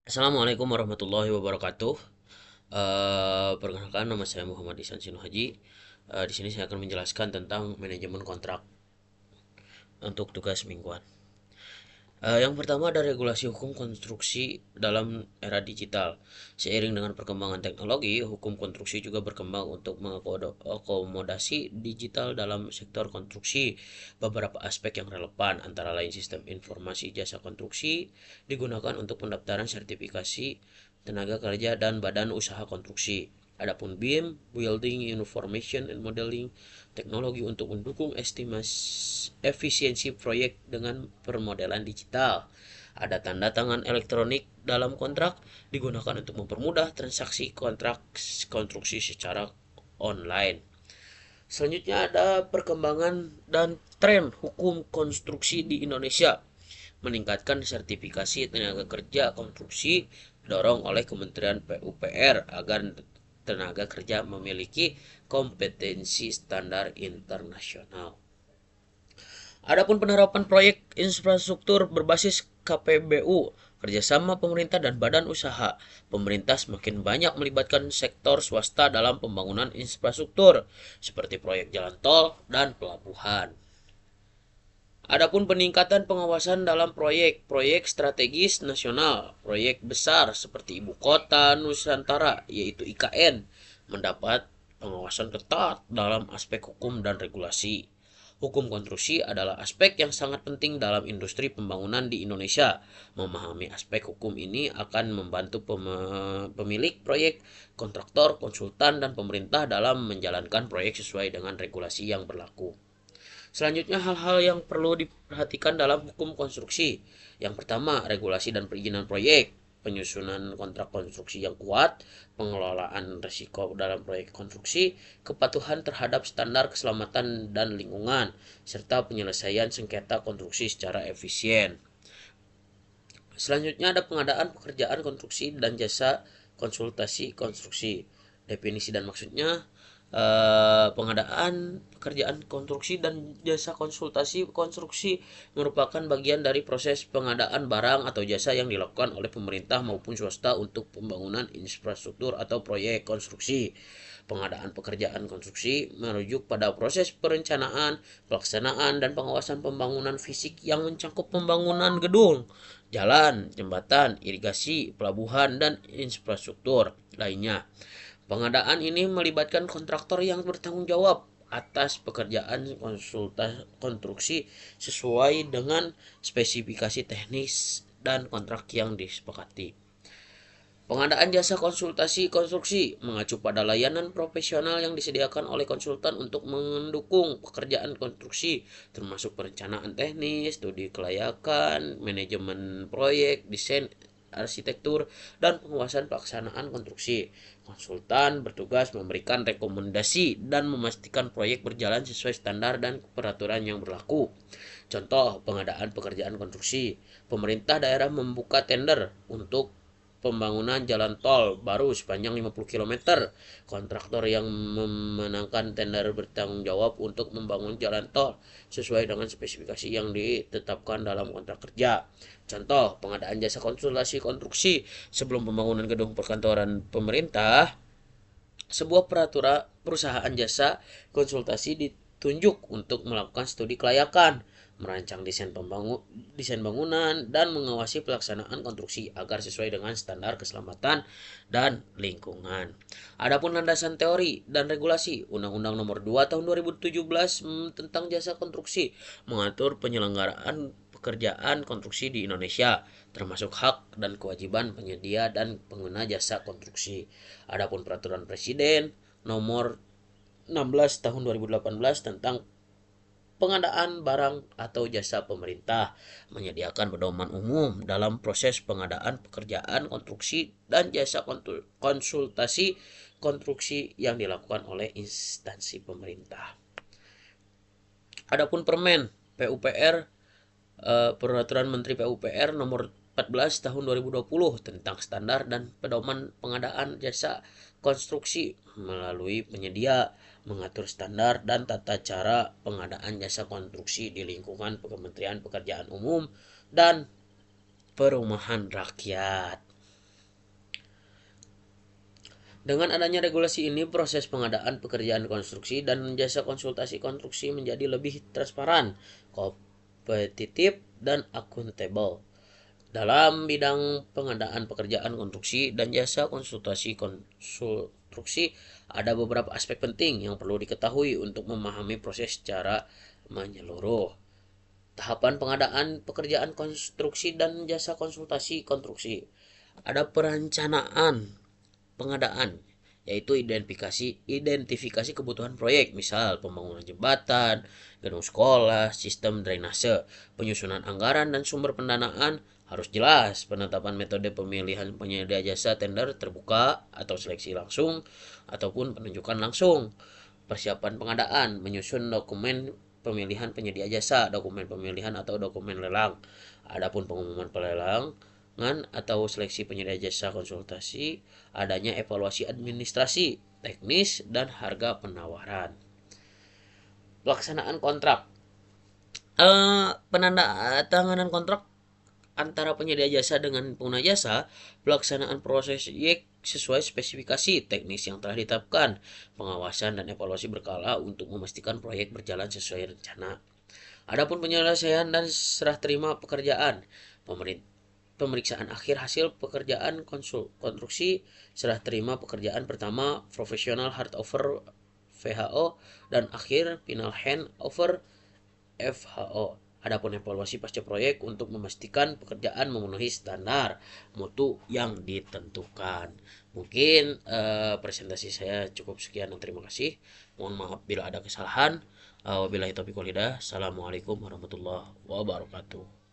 Assalamualaikum warahmatullahi wabarakatuh. Perkenalkan nama saya Muhammad Ihsan Sinu Haji. Di sini saya akan menjelaskan tentang manajemen kontrak untuk tugas mingguan. Yang pertama ada regulasi hukum konstruksi dalam era digital. Seiring dengan perkembangan teknologi, hukum konstruksi juga berkembang untuk mengakomodasi digital dalam sektor konstruksi. Beberapa aspek yang relevan antara lain sistem informasi jasa konstruksi digunakan untuk pendaftaran sertifikasi tenaga kerja dan badan usaha konstruksi. Adapun BIM, Building Information and Modeling, teknologi untuk mendukung estimasi efisiensi proyek dengan permodelan digital. Ada tanda tangan elektronik dalam kontrak digunakan untuk mempermudah transaksi kontrak konstruksi secara online. Selanjutnya ada perkembangan dan tren hukum konstruksi di Indonesia. Meningkatkan sertifikasi tenaga kerja konstruksi didorong oleh Kementerian PUPR agar tenaga kerja memiliki kompetensi standar internasional. Adapun penerapan proyek infrastruktur berbasis KPBU, kerjasama pemerintah dan badan usaha. Pemerintah semakin banyak melibatkan sektor swasta dalam pembangunan infrastruktur, seperti proyek jalan tol dan pelabuhan. Adapun peningkatan pengawasan dalam proyek-proyek strategis nasional, proyek besar seperti Ibu Kota Nusantara, yaitu IKN, mendapat pengawasan ketat dalam aspek hukum dan regulasi. Hukum konstruksi adalah aspek yang sangat penting dalam industri pembangunan di Indonesia. Memahami aspek hukum ini akan membantu pemilik proyek, kontraktor, konsultan, dan pemerintah dalam menjalankan proyek sesuai dengan regulasi yang berlaku. Selanjutnya hal-hal yang perlu diperhatikan dalam hukum konstruksi. Yang pertama, regulasi dan perizinan proyek, penyusunan kontrak konstruksi yang kuat, pengelolaan risiko dalam proyek konstruksi, kepatuhan terhadap standar keselamatan dan lingkungan, serta penyelesaian sengketa konstruksi secara efisien. Selanjutnya ada pengadaan pekerjaan konstruksi dan jasa konsultasi konstruksi. Definisi dan maksudnya, pengadaan pekerjaan konstruksi dan jasa konsultasi konstruksi merupakan bagian dari proses pengadaan barang atau jasa yang dilakukan oleh pemerintah maupun swasta untuk pembangunan infrastruktur atau proyek konstruksi. Pengadaan pekerjaan konstruksi merujuk pada proses perencanaan, pelaksanaan, dan pengawasan pembangunan fisik yang mencakup pembangunan gedung, jalan, jembatan, irigasi, pelabuhan, dan infrastruktur lainnya. Pengadaan ini melibatkan kontraktor yang bertanggung jawab atas pekerjaan konstruksi sesuai dengan spesifikasi teknis dan kontrak yang disepakati. Pengadaan jasa konsultasi konstruksi mengacu pada layanan profesional yang disediakan oleh konsultan untuk mendukung pekerjaan konstruksi, termasuk perencanaan teknis, studi kelayakan, manajemen proyek, desain arsitektur, dan penguasaan pelaksanaan konstruksi. Konsultan bertugas memberikan rekomendasi dan memastikan proyek berjalan sesuai standar dan peraturan yang berlaku. Contoh pengadaan pekerjaan konstruksi, pemerintah daerah membuka tender untuk pembangunan jalan tol baru sepanjang 50 km. Kontraktor yang memenangkan tender bertanggung jawab untuk membangun jalan tol sesuai dengan spesifikasi yang ditetapkan dalam kontrak kerja. Contoh, pengadaan jasa konsultasi konstruksi sebelum pembangunan gedung perkantoran pemerintah. Sebuah peraturan perusahaan jasa konsultasi ditunjuk untuk melakukan studi kelayakan, merancang desain bangunan, dan mengawasi pelaksanaan konstruksi agar sesuai dengan standar keselamatan dan lingkungan. Adapun landasan teori dan regulasi, Undang-Undang Nomor 2 Tahun 2017 tentang jasa konstruksi mengatur penyelenggaraan pekerjaan konstruksi di Indonesia, termasuk hak dan kewajiban penyedia dan pengguna jasa konstruksi. Adapun peraturan Presiden Nomor 16 Tahun 2018 tentang pengadaan barang atau jasa pemerintah menyediakan pedoman umum dalam proses pengadaan pekerjaan konstruksi dan jasa konsultasi konstruksi yang dilakukan oleh instansi pemerintah. Adapun Permen PUPR, Peraturan Menteri PUPR Nomor 14 Tahun 2020 tentang standar dan pedoman pengadaan jasa konstruksi melalui penyedia, mengatur standar dan tata cara pengadaan jasa konstruksi di lingkungan Kementerian Pekerjaan Umum dan Perumahan Rakyat. Dengan adanya regulasi ini, proses pengadaan pekerjaan konstruksi dan jasa konsultasi konstruksi menjadi lebih transparan, kompetitif, dan akuntabel. Dalam bidang pengadaan pekerjaan konstruksi dan jasa konsultasi konstruksi, ada beberapa aspek penting yang perlu diketahui untuk memahami proses secara menyeluruh. Tahapan pengadaan pekerjaan konstruksi dan jasa konsultasi konstruksi. Ada perencanaan pengadaan, yaitu identifikasi kebutuhan proyek, misal pembangunan jembatan, gedung sekolah, sistem drainase, penyusunan anggaran dan sumber pendanaan harus jelas. Penetapan metode pemilihan penyedia jasa, tender terbuka atau seleksi langsung ataupun penunjukan langsung. Persiapan pengadaan, menyusun dokumen pemilihan penyedia jasa, dokumen pemilihan atau dokumen lelang. Adapun pengumuman pelelangan atau seleksi penyedia jasa konsultasi, adanya evaluasi administrasi, teknis, dan harga penawaran. Pelaksanaan kontrak. Penandatanganan kontrak antara penyedia jasa dengan pengguna jasa, pelaksanaan proyek sesuai spesifikasi teknis yang telah ditetapkan, pengawasan dan evaluasi berkala untuk memastikan proyek berjalan sesuai rencana. Adapun penyelesaian dan serah terima pekerjaan, pemeriksaan akhir hasil pekerjaan konstruksi, serah terima pekerjaan pertama, professional handover VHO, dan akhir final handover FHO. Adapun evaluasi pasca proyek untuk memastikan pekerjaan memenuhi standar mutu yang ditentukan. Mungkin presentasi saya cukup sekian dan terima kasih. Mohon maaf bila ada kesalahan. Wabillahi taufiq walhidayah. Assalamualaikum warahmatullahi wabarakatuh.